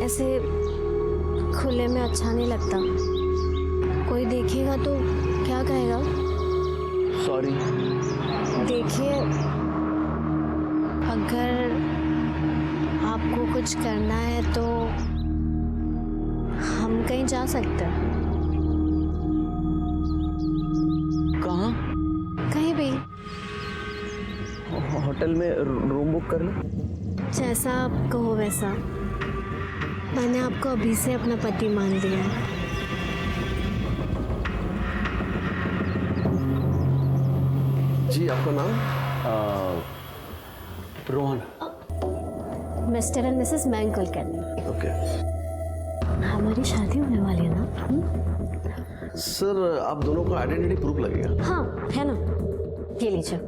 ऐसे खुले में अच्छा नहीं लगता। कोई देखेगा तो क्या कहेगा? सॉरी। देखिए, अगर आपको कुछ करना है तो हम कहीं जा सकते हैं। कहाँ? कहीं भी, होटल में रूम बुक कर लो। जैसा आप कहो वैसा। मैंने आपको अभी से अपना पति मान लिया है। जी, आपका नाम? रोहन। मिस्टर एंड मिसेस मैंग कुलकर्णी। ओके। हमारी शादी होने वाली है ना? सर, आप दोनों का आइडेंटिटी प्रूफ लगेगा। हाँ, है ना? ये लीजिए।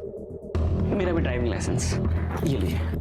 मेरा भी ड्राइविंग लाइसेंस, ये लीजिए।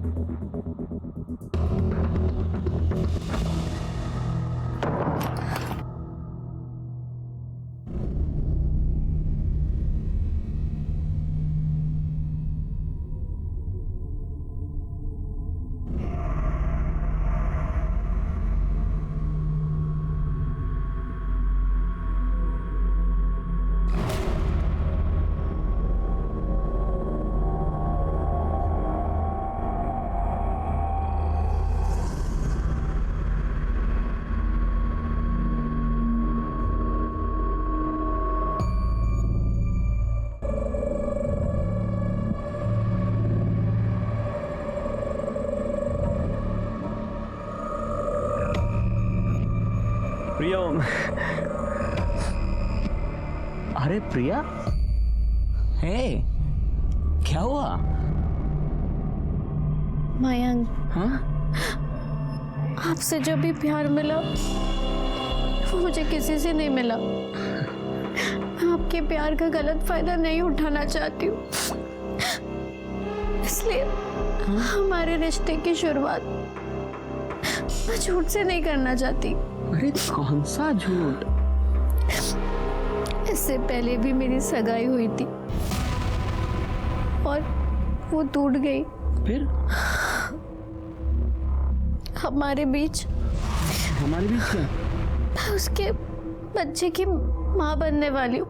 प्रिया। अरे प्रिया, हे, क्या हुआ? मयंक, हाँ? आपसे जब भी प्यार मिला वो मुझे किसी से नहीं मिला। मैं आपके प्यार का गलत फायदा नहीं उठाना चाहती हूँ, इसलिए हमारे रिश्ते की शुरुआत मैं झूठ से नहीं करना चाहती। अरे कौन सा झूठ? इससे पहले भी मेरी सगाई हुई थी और वो टूट गई। फिर? हमारे बीच क्या? मैं उसके बच्चे की माँ बनने वाली हूँ।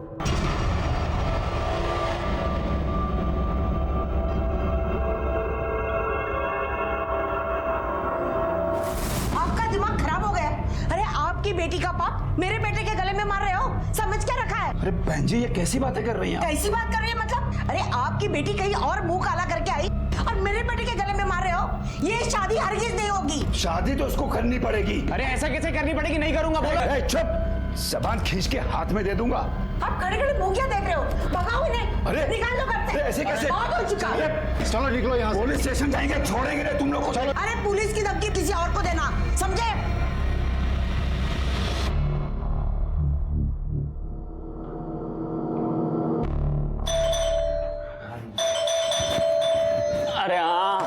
आपका दिमाग खराब हो गया। अरे आपकी बेटी का पाप मेरे बेटे के गले में मार रहे हो, समझ क्या रखा है? अरे बहन जी, ये कैसी बातें कर रही हैं आप? कैसी बात कर रही है मतलब? अरे आपकी बेटी कहीं और मुंह काला करके आई और मेरे बेटे के गले में मार रहे हो। ये शादी हरगिज नहीं होगी। शादी तो उसको करनी पड़ेगी। अरे ऐसा कैसे करनी पड़ेगी? नहीं करूंगा, बोलो। ए, चुप! जबान खींच के हाथ में दे दूंगा। आप खड़े खड़े मुंह क्या देख रहे हो? भगाओ इन्हें। अरे निकाल लो घर से। अरे ऐसे कैसे? बहुत हो चुका है। अरे चलो निकलो यहाँ से। पुलिस स्टेशन जाएंगे, छोड़ेंगे नहीं तुम लोग को। चलो। अरे पुलिस की धमकी किसी और को देना, समझे? अरे हाँ,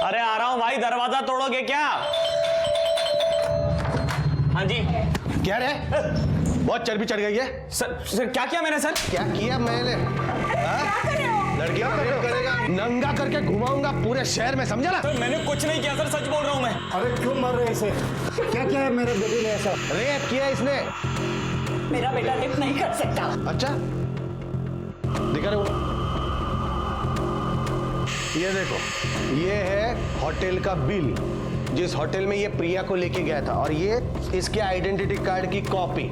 अरे आ रहा हूँ भाई। दरवाजा तोड़ोगे क्या? हाँ जी। क्या रे? बहुत चर्बी चढ़ गई है। सर क्या किया मैंने? सर क्या किया मैंने? क्या कर रहे हो? लड़कियों को रेप करेगा, नंगा करके घुमाऊंगा पूरे शहर में, समझा ना? सर मैंने कुछ नहीं किया सर, सच बोल रहा हूँ मैं। अरे क्यों मार रहे हैं इसे? क्या किया है मेरे बेटी ने ऐसा? रेप किया इसने। मेरा बेटा रेप नहीं कर सकता। अच्छा, दिखा रहे हो? ये देखो, ये है होटल का बिल, जिस होटल में ये प्रिया को लेके गया था, और ये इसके आइडेंटिटी कार्ड की कॉपी।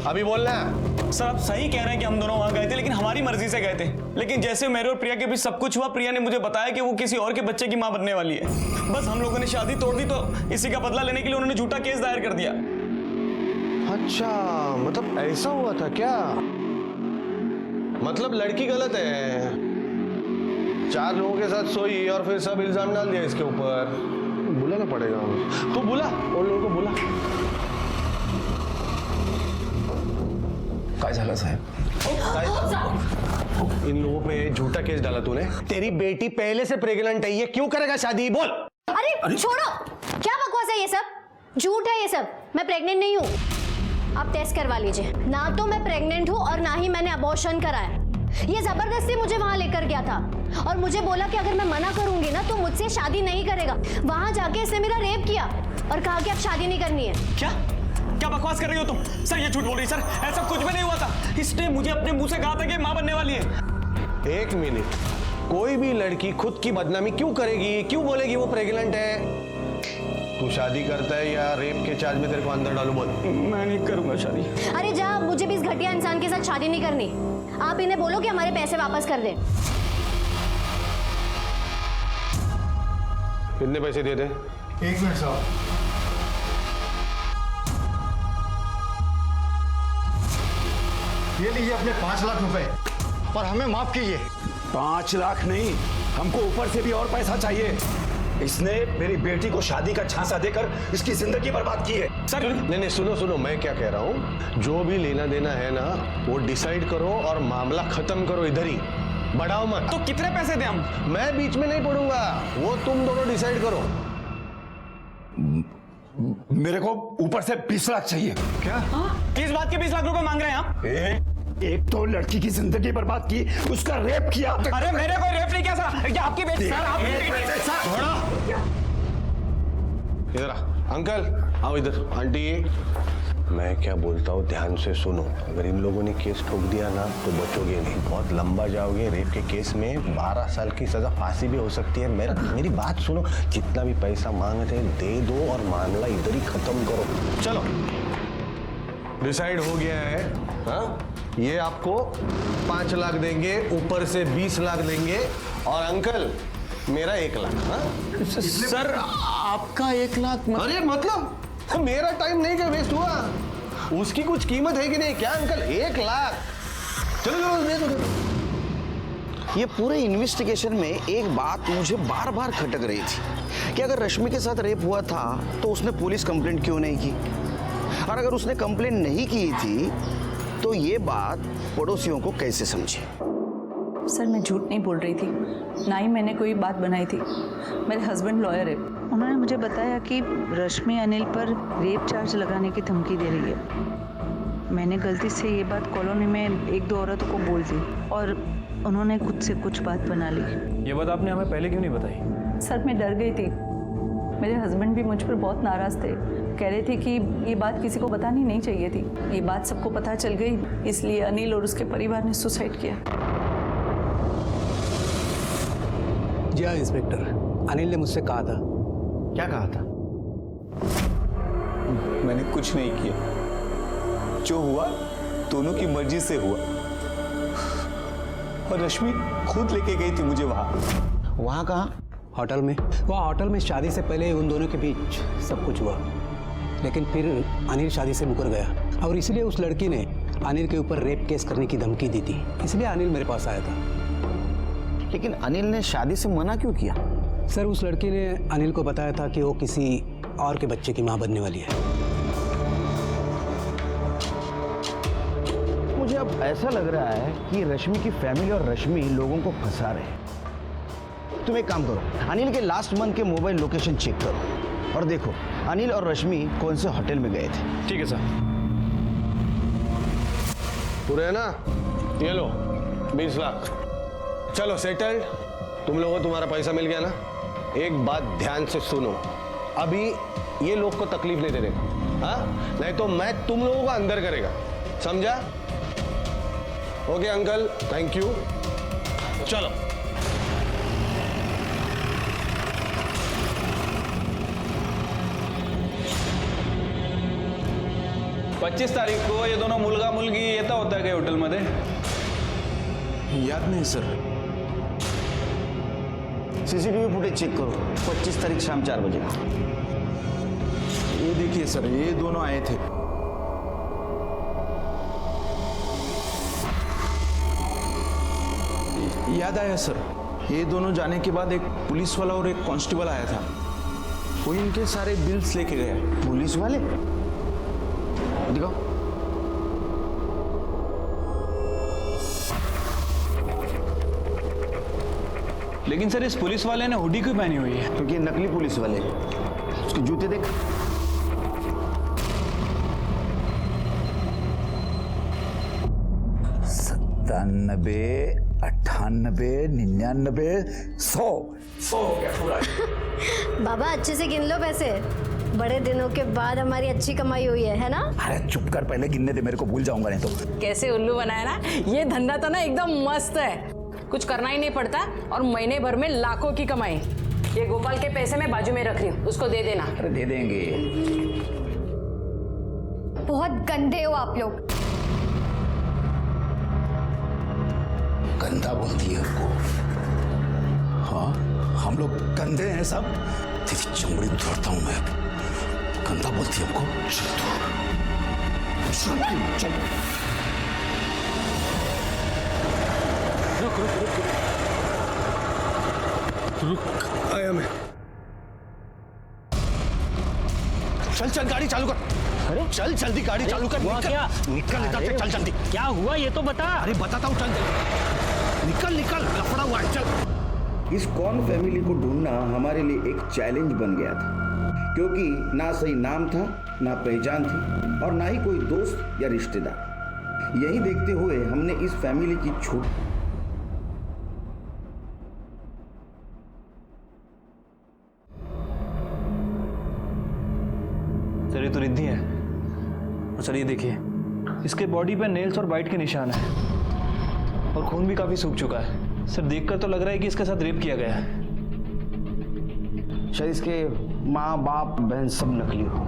अभी बोलना है। सर आप सही कह रहे हैं कि हम दोनों वहां गए थे, लेकिन हमारी मर्जी से गए थे। लेकिन जैसे मेरे और प्रिया के बीच सब कुछ हुआ, प्रिया ने मुझे बताया कि वो किसी और के बच्चे की मां बनने वाली है। बस हम लोगों ने शादी तोड़ दी, तो इसी का बदला लेने के लिए उन्होंने झूठा केस दायर कर दिया। अच्छा, मतलब ऐसा हुआ था क्या? मतलब लड़की गलत है, 4 लोगों के साथ सोई और फिर सब इल्जाम डाल दिया इसके ऊपर। बुलाना पड़ेगा, तो बुला उन लोगों को, बुला। काय झालं साहेब? इन लोगों पे झूठा केस डाला तूने। तेरी बेटी पहले से प्रेग्नेंट है, ये क्यों करेगा शादी? बोल। अरे छोड़ो, क्या बकवास है ये सब? झूठ है ये सब। मैं प्रेग्नेंट नहीं हूँ। आप टेस्ट करवा लीजिए। ना तो मैं प्रेग्नेंट हूँ और ना ही मैंने अबॉर्शन कराया। ये जबरदस्ती मुझे वहां लेकर गया था और मुझे बोला कि अगर मैं मना करूंगी ना तो मुझसे शादी नहीं करेगा। वहां जाके इसने मेरा रेप किया। और कहा कि अब शादी नहीं करनी है। क्या क्या बकवास कर रही हो तुम? सर ये झूठ बोल रही है सर, ऐसा कुछ भी नहीं हुआ था। इसने मुझे अपने मुंह से कहा था कि माँ बनने वाली है। एक मिनट, कोई भी लड़की खुद की बदनामी क्यों करेगी, क्यों बोलेगी वो प्रेग्नेंट है? तू शादी करता है या रेप के चार्ज में तेरे को अंदर डालू? बोल। मैं नहीं करूंगा शादी। अरे जा, मुझे भी इस घटिया इंसान के साथ शादी नहीं करनी। आप इन्हें बोलो कि हमारे पैसे वापस कर दें। कितने पैसे दे दे? 1 मिनट साहब। ये लीजिए अपने 5 लाख रुपए और हमें माफ कीजिए। 5 लाख नहीं, हमको ऊपर से भी और पैसा चाहिए। इसने मेरी बेटी को शादी का झांसा देकर इसकी जिंदगी बर्बाद की है। सर नहीं, सुनो सुनो, मैं क्या कह रहा हूँ, जो भी लेना देना है ना वो डिसाइड करो और मामला खत्म करो इधर ही, बढ़ाओ मत। तो कितने पैसे दें हम? मैं बीच में नहीं पड़ूंगा, वो तुम दोनों डिसाइड करो। मेरे को ऊपर से 20 लाख चाहिए। क्या? किस बात के 20 लाख रुपए मांग रहे हैं आप? एक तो लड़की की जिंदगी बर्बाद की, उसका रेप किया। अरे मैंने कोई रेप नहीं किया सर, ये आपकी बेटी। सर आप इधर आ, अंकल आओ इधर। आंटी मैं क्या बोलता हूँ ध्यान से सुनो, अगर इन लोगों ने केस ठोक दिया ना तो बचोगे नहीं, बहुत लंबा जाओगे। रेप के केस में 12 साल की सजा, फांसी भी हो सकती है। मेरी बात सुनो, जितना भी पैसा मांग रहे दे दो और मामला इधर ही खत्म करो। चलो डिसाइड हो गया है। हाँ, ये आपको 5 लाख देंगे, ऊपर से 20 लाख देंगे, और अंकल मेरा 1 लाख। हाँ सर आपका 1 लाख? अरे मतलब मेरा टाइम नहीं क्या वेस्ट हुआ? उसकी कुछ कीमत है कि नहीं? क्या अंकल 1 लाख? चलो चलो दे दो। ये पूरे इन्वेस्टिगेशन में एक बात मुझे बार बार खटक रही थी कि अगर रश्मि के साथ रेप हुआ था तो उसने पुलिस कंप्लेंट क्यों नहीं की, और अगर उसने कंप्लेंट नहीं की थी तो ये बात पड़ोसियों को कैसे समझे? सर मैं झूठ नहीं बोल रही थी, ना ही मैंने कोई बात बनाई थी। मेरे हस्बैंड लॉयर है, उन्होंने मुझे बताया कि रश्मि अनिल पर रेप चार्ज लगाने की धमकी दे रही है। मैंने गलती से ये बात कॉलोनी में 1-2 औरतों को बोल दी और उन्होंने खुद से कुछ बात बना ली। ये बात आपने हमें पहले क्यों नहीं बताई? सर मैं डर गई थी, मेरे हस्बैंड भी मुझ पर बहुत नाराज़ थे, कह रहे थे कि ये बात किसी को बतानी नहीं चाहिए थी। ये बात सबको पता चल गई, इसलिए अनिल और उसके परिवार ने सुसाइड किया। जी हाँ इंस्पेक्टर, अनिल ने मुझसे कहा था। क्या कहा था? मैंने कुछ नहीं किया, जो हुआ दोनों की मर्जी से हुआ, और रश्मि खुद लेके गई थी मुझे वहां। वहाँ कहाँ? होटल में। वहाँ होटल में शादी से पहले उन दोनों के बीच सब कुछ हुआ, लेकिन फिर अनिल शादी से मुकर गया और इसलिए उस लड़की ने अनिल के ऊपर रेप केस करने की धमकी दी थी, इसलिए अनिल मेरे पास आया था। लेकिन अनिल ने शादी से मना क्यों किया? सर उस लड़की ने अनिल को बताया था कि वो किसी और के बच्चे की माँ बनने वाली है। मुझे अब ऐसा लग रहा है कि रश्मि की फैमिली और रश्मि लोगों को फंसा रहे हैं। तुम एक काम करो, अनिल के लास्ट मंथ के मोबाइल लोकेशन चेक करो और देखो अनिल और रश्मि कौन से होटल में गए थे। ठीक है सर। पूरे है ना? ये लो 20 लाख। चलो सेटल्ड। तुम लोगों को तुम्हारा पैसा मिल गया ना? एक बात ध्यान से सुनो, अभी ये लोग को तकलीफ नहीं देने का, हाँ? नहीं तो मैं तुम लोगों को अंदर करेगा, समझा? Okay uncle, thank you. चलो पच्चीस तारीख को ये दोनों मुलगा मुलगी येता होता है होटल मध्ये? याद नहीं सर। सीसीटीवी फुटेज चेक करो, 25 तारीख शाम 4 बजे। ये देखिए सर, ये दोनों आए थे। याद आया सर, ये दोनों जाने के बाद एक पुलिस वाला और एक कांस्टेबल आया था, वो इनके सारे बिल्स लेके गया। पुलिस वाले? दिखाओ। लेकिन सर इस पुलिस वाले ने हुडी क्यों पहनी हुई है? क्योंकि नकली पुलिस वाले, उसके जूते देख। सत्तानबे, 98, 99, 100 बाबा अच्छे से गिन लो पैसे। बड़े दिनों के बाद हमारी अच्छी कमाई हुई है ना? अरे चुप कर, पहले गिनने दे मेरे को, भूल जाऊंगा नहीं तो। कैसे उल्लू बनाया ना, ये धंधा तो ना एकदम मस्त है, कुछ करना ही नहीं पड़ता और महीने भर में लाखों की कमाई। ये गोपाल के पैसे मैं बाजू में रख रही हूँ, उसको दे देना। अरे दे देंगे। बहुत गंदे हो आप लोग। गंदा बोलती है हमको? हाँ, हम लोग गंदे हैं सब? तेरी चमड़ी तोड़ता हूं मैं। गंदा बोलती है हमको? चल। रुक आया मैं। चल गाड़ी चालू कर। अरे चल जल्दी गाड़ी चालू कर। निकल इधर से, चल जल्दी। क्या हुआ ये तो बता। अरे बताता हूँ, चल निकल लफड़ा हुआ है, चल। इस कौन फैमिली को ढूंढना हमारे लिए एक चैलेंज बन गया था, क्योंकि ना सही नाम था, ना पहचान थी और ना ही कोई दोस्त या रिश्तेदार। यही देखते हुए हमने इस फैमिली की छूट सर ये तो रिद्धि है। और सर ये देखिए, इसके बॉडी पे नेल्स और बाइट के निशान है और खून भी काफी सूख चुका है। सर देखकर तो लग रहा है कि इसके साथ रेप किया गया है। शायद इसके माँ बाप बहन सब नकली हो,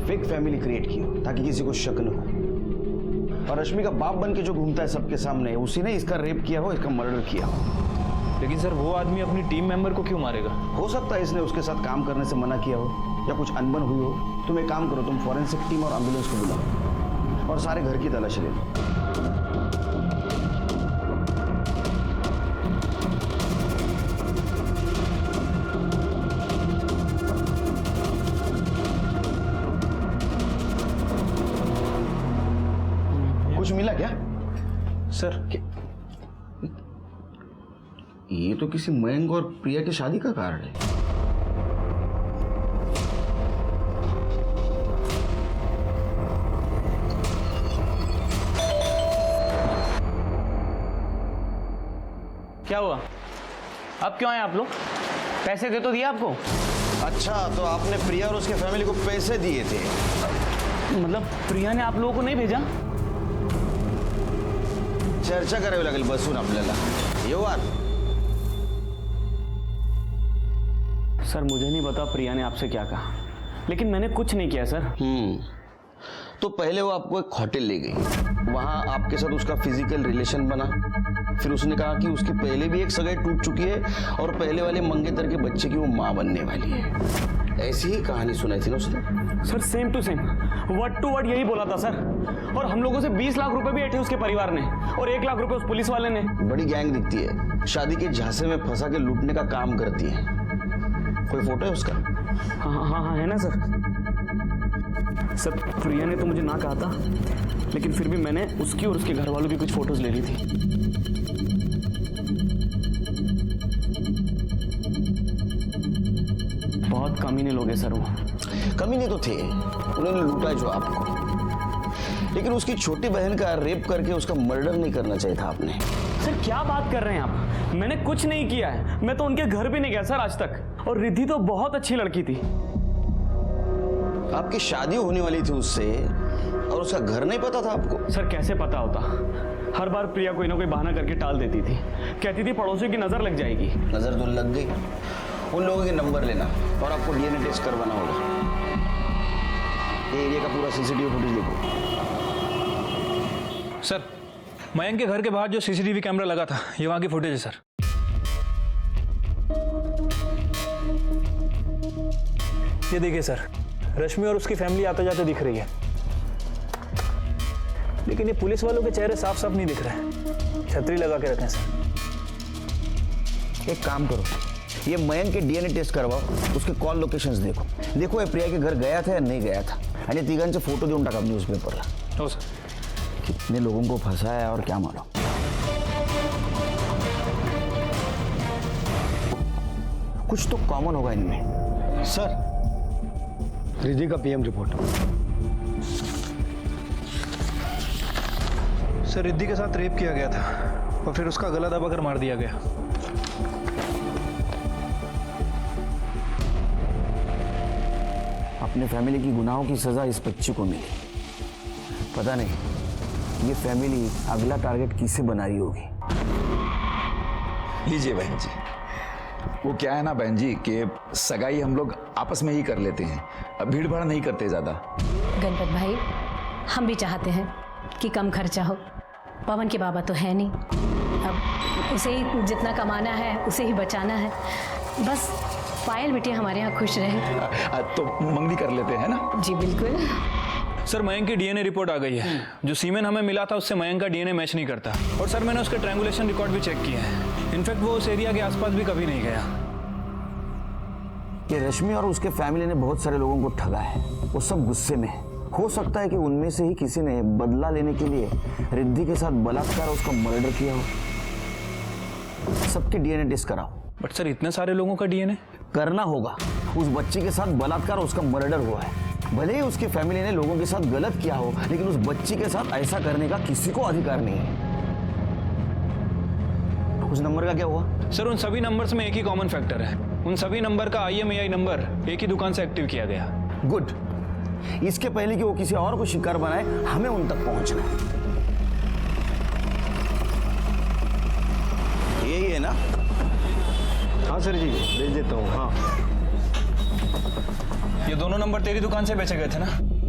फेक फैमिली क्रिएट की हो ताकि किसी को शक न हो। और रश्मि का बाप बन के जो घूमता है सबके सामने, उसी ने इसका रेप किया हो, इसका मर्डर किया हो। लेकिन सर वो आदमी अपनी टीम मेंबर को क्यों मारेगा? हो सकता है इसने उसके साथ काम करने से मना किया हो या कुछ अनबन हुई हो। तुम एक काम करो, तुम फॉरेंसिक टीम और एम्बुलेंस को बुलाओ और सारे घर की तलाशी ले लो। कुछ मिला क्या सर? ये तो किसी मयंक और प्रिया की शादी का कार्ड है। क्या हुआ? अब क्यों आए आप लोग? पैसे दे तो दिया आपको। अच्छा, तो आपने प्रिया और उसके फैमिली को पैसे दिए थे? मतलब प्रिया ने आप लोगों को नहीं भेजा? चर्चा करावी लागेल बसून आपल्याला। येऊ आत। सर मुझे नहीं पता प्रिया ने आपसे क्या कहा, लेकिन मैंने कुछ नहीं किया सर। तो पहले वो आपको एक होटल ले गई, वहां आपके साथ उसका फिजिकल रिलेशन बना। फिर उसने कहा कि उसकी पहले भी एक सगाई टूट चुकी है और पहले वाले मंगेतर के बच्चे की वो मां बनने वाली है। ऐसी ही कहानी सुनाई थी ना उसने? Sir same to same, word to word यही बोला था सर। और हम लोगों से 20 लाख रुपए भी ऐठे उसके परिवार ने और 1 लाख रुपए उस पुलिस वाले ने। बड़ी गैंग दिखती है, शादी के झांसे में फंसा के लूटने का काम करती है। कोई फोटो है उसका? हाँ है ना सर। सर प्रिया ने तो मुझे ना कहा था, लेकिन फिर भी मैंने उसकी और उसके घर वालों की कुछ फोटोज ले ली थी। बहुत कमीने लोग हैं सर वो। कमीने तो थे, उन्होंने लूटा जो आपको, लेकिन उसकी छोटी बहन का रेप करके उसका मर्डर नहीं करना चाहिए था आपने। सर क्या बात कर रहे हैं आप? मैंने कुछ नहीं किया है, मैं तो उनके घर भी नहीं गया सर आज तक। और रिद्धि तो बहुत अच्छी लड़की थी। आपकी शादी होने वाली थी उससे और उसका घर नहीं पता था आपको? सर कैसे पता होता? हर बार प्रिया कोई ना कोई बहाना करके टाल देती थी, कहती थी पड़ोसियों की नजर लग जाएगी। नजर तो लग गई। उन लोगों के नंबर लेना और आपको डीएनए टेस्ट करवाना होगा। ये एरिया का पूरा सीसीटीवी फुटेज देखो। सर मयंक के घर के बाहर जो सीसीटीवी कैमरा लगा था, ये वहां की फुटेज है सर। ये देखिए सर, रश्मि और उसकी फैमिली आते जाते दिख रही है, लेकिन ये पुलिस वालों के चेहरे साफ साफ नहीं दिख रहे। छतरी लगा के रखें सर। एक काम करो, ये मयंक के डीएनए टेस्ट करवाओ, उसके कॉल लोकेशंस देखो ये प्रिया के घर गया था या नहीं गया था, आणि तिघांचे फोटो देऊन टाका न्यूज़पेपरला। हो सर। कितने लोगों को फंसाया और क्या मालूम। कुछ तो कॉमन होगा इनमें। सर, रिद्धि का पीएम रिपोर्ट। सर रिद्धि के साथ रेप किया गया था और फिर उसका गला दबाकर मार दिया गया। अपने फैमिली की गुनाहों की सजा इस बच्चे को मिली। पता नहीं ये फैमिली अगला टारगेट किसे बना रही होगी। लीजिए बहन जी, वो क्या है ना बहन जी कि सगाई हम लोग आपस में ही कर लेते हैं, अब भीड़ भाड़ नहीं करते ज्यादा। गणपत भाई, हम भी चाहते हैं कि कम खर्चा हो। पवन के बाबा तो है नहीं, अब उसे ही जितना कमाना है उसे ही बचाना है। बस पायल बिटिया हमारे यहाँ खुश रहे। तो मंगनी कर लेते हैं ना। जी बिल्कुल। सर मयंक की डीएनए रिपोर्ट आ गई है। जो सीमेन हमें मिला था उससे मयंक का डीएनए मैच नहीं करता। और सर मैंने उसके ट्रायंगुलेशन रिकॉर्ड भी चेक किए हैं। इनफैक्ट वो उस एरिया के आसपास भी कभी नहीं गया। ये रश्मि और उसके फैमिली ने बहुत सारे लोगों को ठगा है, वो सब गुस्से में है। हो सकता है कि उनमें से ही किसी ने बदला लेने के लिए रिद्धि के साथ बलात्कार और उसका मर्डर किया हो। सबके डीएनए टेस्ट कराओ। बट सर इतने सारे लोगों का डीएनए करना होगा। उस बच्ची के साथ बलात्कार और उसका मर्डर हुआ है। भले ही उसकी फैमिली ने लोगों के साथ गलत किया हो, लेकिन उस बच्ची के साथ ऐसा करने का किसी को अधिकार नहीं है। उस नंबर का क्या हुआ? सर उन सभी नंबर्स में एक ही कॉमन फैक्टर है। उन सभी नंबर का IMEI नंबर एक ही दुकान से एक्टिव किया गया। गुड। इसके पहले कि वो किसी और को शिकार बनाए, हमें उन तक पहुंचना है। यही है ना? हाँ सर जी, भेज देता हूँ। हाँ, ये दोनों नंबर तेरी दुकान से बेचे गए थे ना?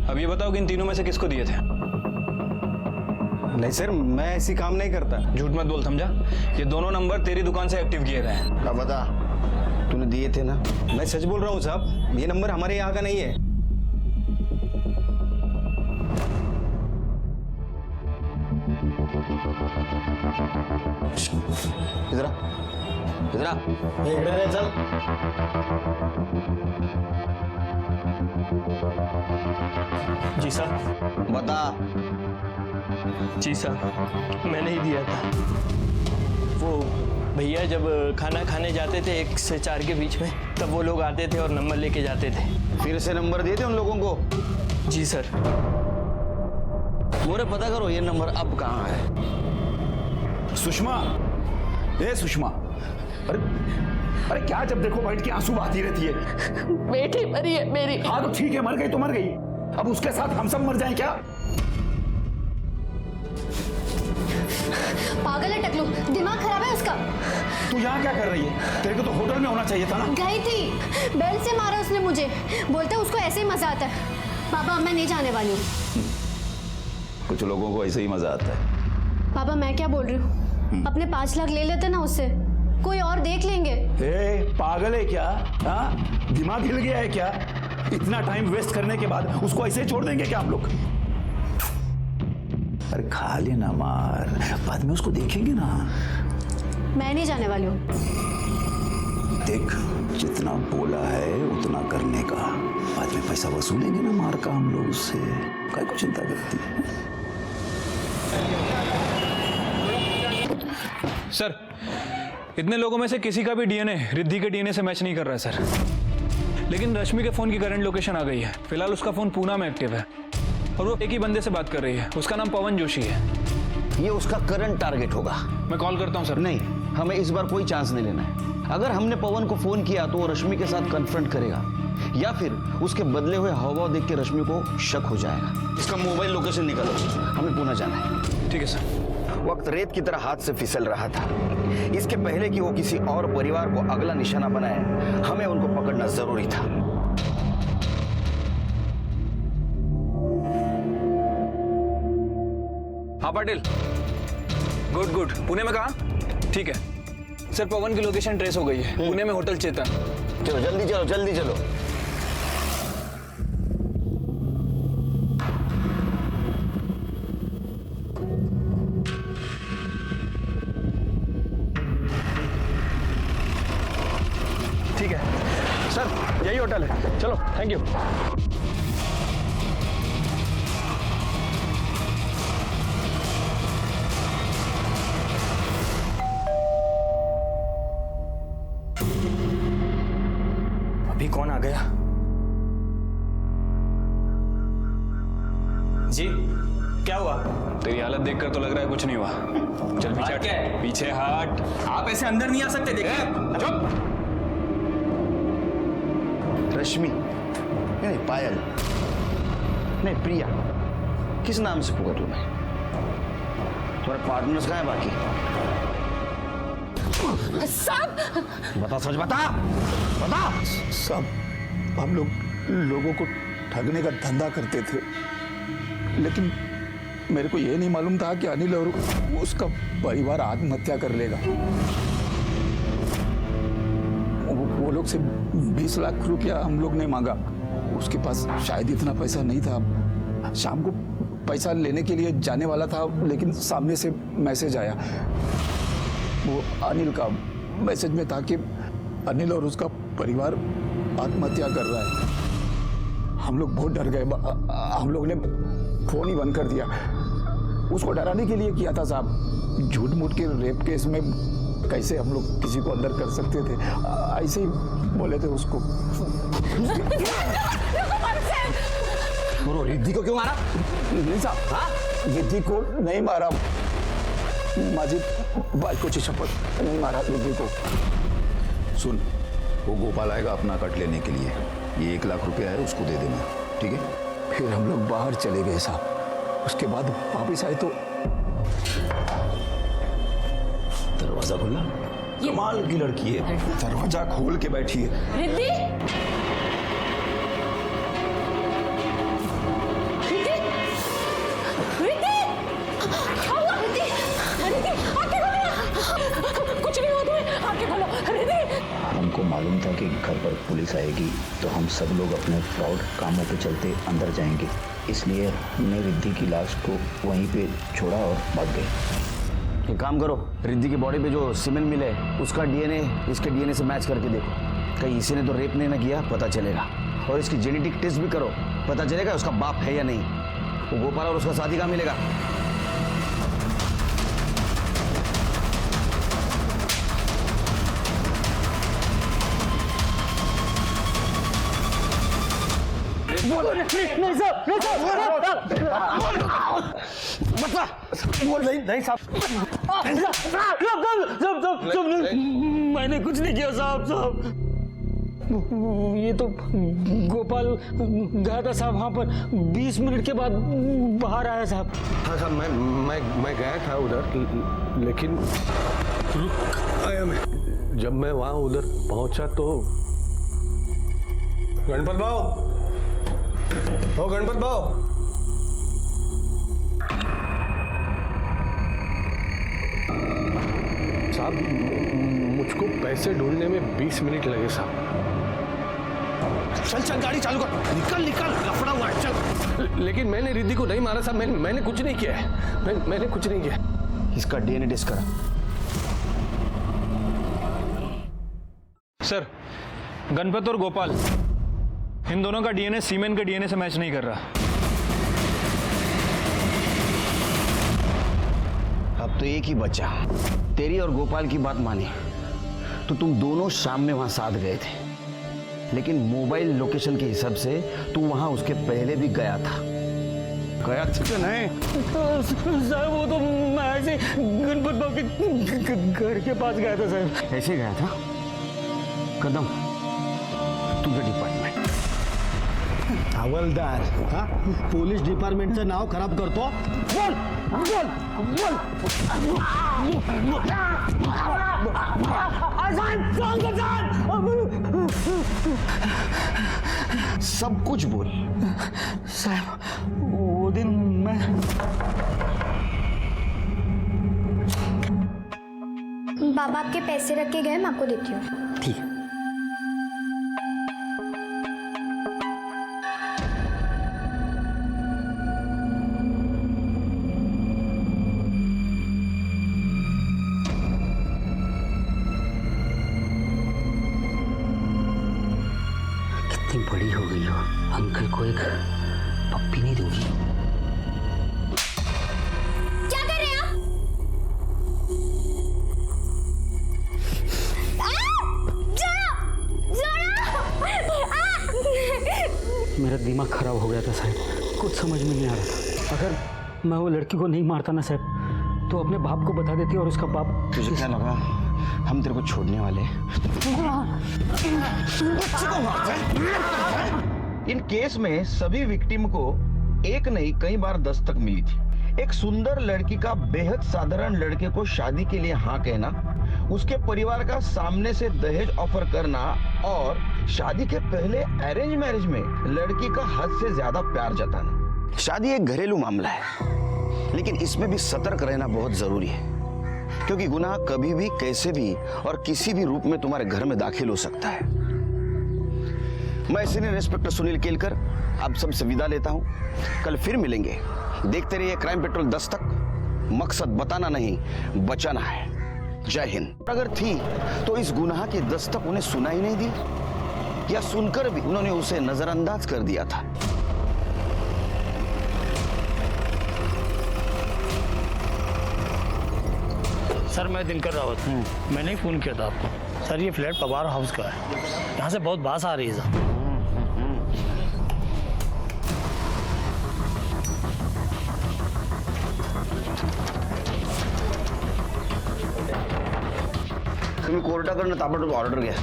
अब ये बताओ कि इन तीनों में से किसको दिए थे? नहीं सर, मैं ऐसी काम नहीं करता। झूठ मत बोल समझा। ये दोनों नंबर तेरी दुकान से एक्टिव किए गए हैं। अब बता, तूने दिए थे ना? मैं सच बोल रहा हूँ साहब, ये नंबर हमारे यहाँ का नहीं है। इधर इधर चल। जी सर। बता। जी सर, मैंने ही दिया था। वो भैया जब खाना खाने जाते थे 1 से 4 के बीच में, तब वो लोग आते थे और नंबर लेके जाते थे। फिर से नंबर दिए थे उन लोगों को? जी सर। मोरे पता करो ये नंबर अब कहाँ है। सुषमा, ए सुषमा, अरे क्या जब देखो बैठ के आंसू बहाती रहती है? बेटी मरी है मेरी। हाँ तो ठीक है, मर गई तो मर गई, अब उसके साथ हम सब मर जाएं क्या? पागल है टकलू, दिमाग खराब है उसका। तू यहाँ क्या कर रही है? तेरे को तो होटल में होना चाहिए था ना। गई थी, बेल से मारा उसने मुझे। बोलते उसको ऐसे ही मजा आता है। पापा मैं नहीं जाने वाली हूँ। कुछ लोगों को ऐसे ही मजा आता है। पापा मैं क्या बोल रही हूँ, अपने 5 लाख ले लेते ना उससे, कोई और देख लेंगे। पागल है क्या? हाँ, दिमाग हिल गया है क्या? इतना टाइम वेस्ट करने के बाद उसको ऐसे ही छोड़ देंगे क्या हम लोग? अरे खा लेना मार, बाद में उसको देखेंगे ना। मैं नहीं जाने वाली हूँ। देख, जितना बोला है उतना करने का, बाद में पैसा वसूलेंगे ना मार का हम लोग उससे। काय को चिंता करती है? सर इतने लोगों में से किसी का भी डीएनए रिद्धि के डीएनए से मैच नहीं कर रहा है सर। लेकिन रश्मि के फोन की करंट लोकेशन आ गई है। फिलहाल उसका फोन पूना में एक्टिव है और वो एक ही बंदे से बात कर रही है। उसका नाम पवन जोशी है। ये उसका करंट टारगेट होगा। मैं कॉल करता हूँ सर। नहीं, हमें इस बार कोई चांस नहीं लेना है। अगर हमने पवन को फोन किया तो वो रश्मि के साथ कन्फ्रंट करेगा, या फिर उसके बदले हुए हावभाव देख के रश्मि को शक हो जाएगा। इसका मोबाइल लोकेशन निकालो, हमें पुणे जाना है। ठीक है सर। वक्त रेत की तरह हाथ से फिसल रहा था। इसके पहले कि वो किसी और परिवार को अगला निशाना बनाए, हमें उनको पकड़ना जरूरी था। हाँ पाटिल, गुड गुड। पुणे में कहाँ? ठीक है सर, पवन की लोकेशन ट्रेस हो गई है। पुणे में होटल चेतन। चलो जल्दी चलो, जल्दी चलो। ठीक है सर, यही होटल है। चलो, थैंक यू। अभी कौन आ गया? जी क्या हुआ? तेरी हालत देखकर तो लग रहा है कुछ नहीं हुआ। चल पीछे हट। पीछे हट। आप ऐसे अंदर नहीं आ सकते। देखिए रश्मि, नहीं पायल नहीं प्रिया, किस नाम से पुकार लूं मैं? तुम्हारे पार्टनर्स कहाँ है बाकी? साहब बता, सच बता, बता। सब हम लोगों को ठगने का धंधा करते थे, लेकिन मेरे को ये नहीं मालूम था कि अनिल और उसका परिवार आत्महत्या कर लेगा। वो लोग से 20 लाख रुपया हम लोग ने मांगा। उसके पास शायद इतना पैसा नहीं था। शाम को पैसा लेने के लिए जाने वाला था, लेकिन सामने से मैसेज आया। वो अनिल का मैसेज में था कि अनिल और उसका परिवार आत्महत्या कर रहा है। हम लोग बहुत डर गए। हम लोग ने फोन ही बंद कर दिया। उसको डराने के लिए किया था साहब। झूठ मूठ के रेप केस में कैसे हम लोग किसी को अंदर कर सकते थे, ऐसे ही बोले थे उसको। रिद्धि को क्यों मारा? नहीं साहब, हाँ? रिद्धि को नहीं मारा, माझी बायकोची शपथ, नहीं मारा रिद्धि को। सुन, वो गोपाल आएगा अपना कट लेने के लिए। ये 1 लाख रुपया है, उसको दे देना, ठीक है? फिर हम लोग बाहर चले गए साहब। उसके बाद वापिस आए तो दरवाजा खुला। कमाल की लड़की है, दरवाजा खोल के बैठी है। रिद्धि, हमको मालूम था कि घर पर पुलिस आएगी तो हम सब लोग अपने फ्रॉड कामों पे चलते अंदर जाएंगे, इसलिए हमने रिद्धि की लाश को वहीं पे छोड़ा और भाग गए। एक काम करो, रिद्धि की बॉडी पे जो सीमेंट मिले उसका डीएनए इसके डीएनए से मैच करके देखो। कहीं इसी ने तो रेप नहीं ना किया, पता चलेगा। और इसकी जेनेटिक टेस्ट भी करो, पता चलेगा उसका बाप है या नहीं। वो गोपाल और उसका साथी कहाँ मिलेगा? मैंने कुछ नहीं किया साहब। ये तो गोपाल गया था साहब वहाँ पर, 20 मिनट के बाद बाहर आया साहब। हाँ साहब, मैं गया था उधर, लेकिन रुक आया मैं। जब मैं वहाँ उधर पहुँचा तो गणपत भाव, ओ गणपत भाव, साहब मुझको पैसे ढूंढने में 20 मिनट लगे साहब। चल चल गाड़ी चालू कर, निकल निकल, लफड़ा हुआ है, चल। लेकिन मैंने रिद्धि को नहीं मारा साहब, मैंने कुछ नहीं किया है, मैंने कुछ नहीं किया। इसका डीएनए टेस्ट करा। सर, गणपत और गोपाल, इन दोनों का डीएनए सीमेन के डीएनए से मैच नहीं कर रहा। अब तो एक ही बचा। तेरी और गोपाल की बात मानी तो तुम दोनों शाम में वहां साथ गए थे, लेकिन मोबाइल लोकेशन के हिसाब से तू वहां उसके पहले भी गया था। गया था नहीं? साहब वो तो मैं ऐसे गणपत बाबू के घर के पास गया था साहब। ऐसे गया था? कदम, तुझं डिपार्टमेंट हवलदार, हाँ? पोलीस डिपार्टमेंटचं नाव खराब करतो। बोल बोल बोल, सब कुछ बोल। साहब वो दिन मैं बाबा आपके पैसे रख के गए, मैं आपको देती हूँ। ठीक है। बड़ी हो गई हो, अंकल को एक पप्पी नहीं दूंगी। क्या कर रहे हैं आप? मेरा दिमाग खराब हो गया था साहब, कुछ समझ में नहीं आ रहा था। अगर मैं वो लड़की को नहीं मारता ना साहब, तो अपने बाप को बता देती और उसका बाप। तुझे क्या लगा हम तेरे को छोड़ने वाले? इन केस में सभी विक्टिम को एक नहीं कई बार दस्तक मिली थी। एक सुंदर लड़की का बेहद साधारण लड़के को शादी के लिए हाँ कहना, उसके परिवार का सामने से दहेज ऑफर करना और शादी के पहले अरेंज मैरिज में लड़की का हद से ज्यादा प्यार जताना। शादी एक घरेलू मामला है, लेकिन इसमें भी सतर्क रहना बहुत जरूरी है, क्योंकि गुनाह कभी भी कैसे भी और किसी भी रूप में तुम्हारे घर में दाखिल हो सकता है। मैं सीनियर इंस्पेक्टर सुनील केलकर आप सबसे विदा लेता हूं। कल फिर मिलेंगे। देखते रहिए क्राइम पेट्रोल दस्तक। मकसद बताना नहीं, बचाना है। जय हिंद। अगर थी तो इस गुनाह की दस्तक उन्हें सुनाई नहीं दी, या सुनकर भी उन्होंने उसे नजरअंदाज कर दिया था। सर मैं दिनकर रावत हूँ। मैंने ही फोन किया था आपको। सर ये फ्लैट पवार हाउस का है, यहाँ से बहुत बास आ रही है सर। तुम्ही कोर्टाकडनं ताबडतोब ऑर्डर घ्या।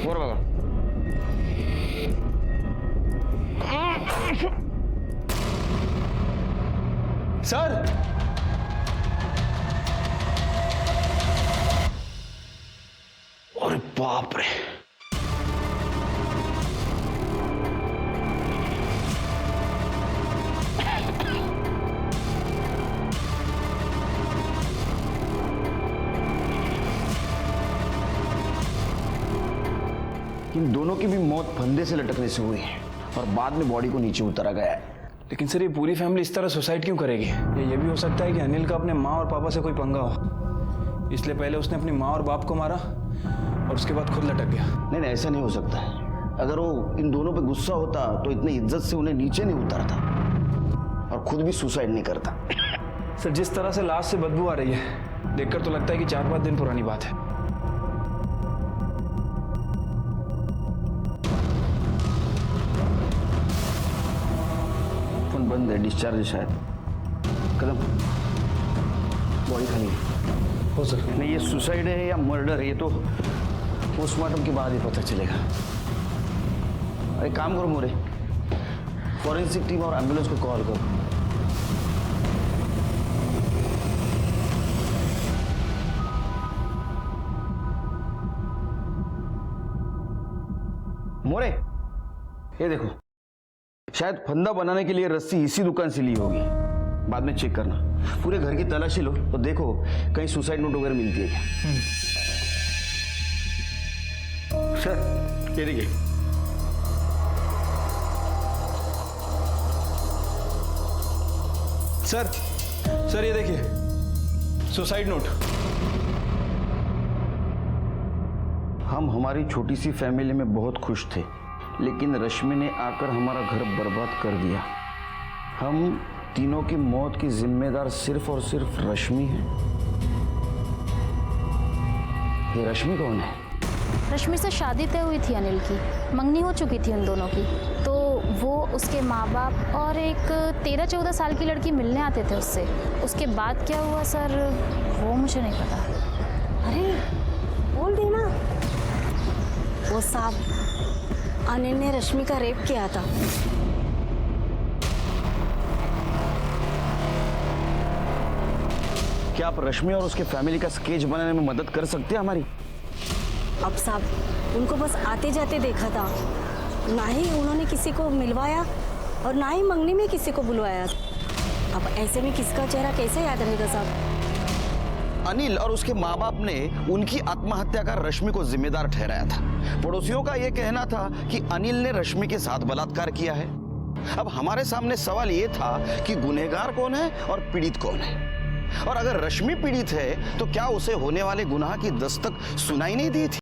वर बघा। सर अरे बाप रे, इन दोनों की भी मौत फंदे से लटकने से हुई है और बाद में बॉडी को नीचे उतारा गया है। लेकिन सर ये पूरी फैमिली इस तरह सुसाइड क्यों करेगी? ये भी हो सकता है कि अनिल का अपने माँ और पापा से कोई पंगा हो, इसलिए पहले उसने अपनी माँ और बाप को मारा और उसके बाद खुद लटक गया। नहीं नहीं, ऐसा नहीं हो सकता है। अगर वो इन दोनों पे गुस्सा होता तो इतनी इज्जत से उन्हें नीचे नहीं उतारता और खुद भी सुसाइड नहीं करता। सर जिस तरह से लाश से बदबू आ रही है, देखकर तो लगता है कि 4-5 दिन पुरानी बात है। फोन बंद है, डिस्चार्ज है शायद। कदम, बॉडी खाली है। हो सर नहीं, ये सुसाइड है या मर्डर है ये तो पोस्टमार्टम के बाद ही पता चलेगा। अरे काम करो मोरे, फॉरेंसिक टीम और एम्बुलेंस को कॉल करो। मोरे, ये देखो, शायद फंदा बनाने के लिए रस्सी इसी दुकान से ली होगी। बाद में चेक करना। पूरे घर की तलाशी लो तो देखो कहीं सुसाइड नोट वगैरह मिलती है क्या। सर ये देखिए। सर ये देखिए, सुसाइड नोट। हम हमारी छोटी सी फैमिली में बहुत खुश थे, लेकिन रश्मि ने आकर हमारा घर बर्बाद कर दिया। हम तीनों की मौत की जिम्मेदार सिर्फ और सिर्फ रश्मि है। ये रश्मि कौन है? रश्मि से शादी तय हुई थी अनिल की, मंगनी हो चुकी थी उन दोनों की, तो वो उसके माँ बाप और एक 13-14 साल की लड़की मिलने आते थे उससे। उसके बाद क्या हुआ सर, वो मुझे नहीं पता। अरे बोल देना। वो साहब, अनिल ने रश्मि का रेप किया था। क्या आप रश्मि और उसके फैमिली का स्केच बनाने में मदद कर सकते हैं हमारी? अब साहब, उनको बस आते जाते देखा था, ना ही उन्होंने किसी को मिलवाया और ना ही मंगनी में किसी को बुलवाया। अब ऐसे में किसका चेहरा कैसे याद रहेगा साहब? अनिल और उसके माँ बाप ने उनकी आत्महत्या का रश्मि को जिम्मेदार ठहराया था। पड़ोसियों का यह कहना था कि अनिल ने रश्मि के साथ बलात्कार किया है। अब हमारे सामने सवाल यह था कि गुनहगार कौन है और पीड़ित कौन है। और अगर रश्मि पीड़ित है तो क्या उसे होने वाले गुनाह की दस्तक सुनाई नहीं दी थी?